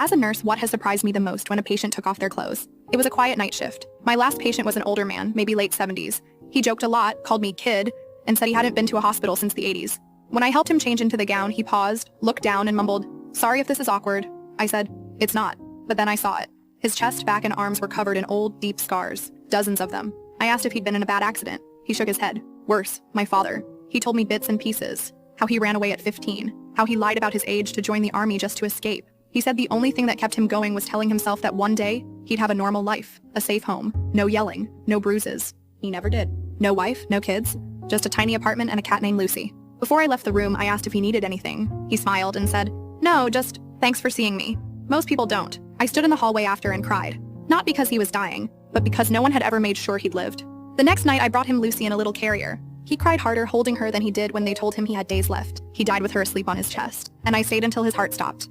As a nurse, what has surprised me the most when a patient took off their clothes? It was a quiet night shift. My last patient was an older man, maybe late 70s. He joked a lot, called me kid, and said he hadn't been to a hospital since the 80s. When I helped him change into the gown, he paused, looked down, and mumbled, "Sorry if this is awkward." I said, "It's not." But then I saw it. His chest, back, and arms were covered in old, deep scars, dozens of them. I asked if he'd been in a bad accident. He shook his head. Worse, my father. He told me bits and pieces. How he ran away at 15. How he lied about his age to join the army just to escape. He said the only thing that kept him going was telling himself that one day, he'd have a normal life, a safe home, no yelling, no bruises. He never did. No wife, no kids, just a tiny apartment and a cat named Lucy. Before I left the room, I asked if he needed anything. He smiled and said, "No, just thanks for seeing me." Most people don't. I stood in the hallway after and cried. Not because he was dying, but because no one had ever made sure he'd lived. The next night, I brought him Lucy in a little carrier. He cried harder holding her than he did when they told him he had days left. He died with her asleep on his chest, and I stayed until his heart stopped.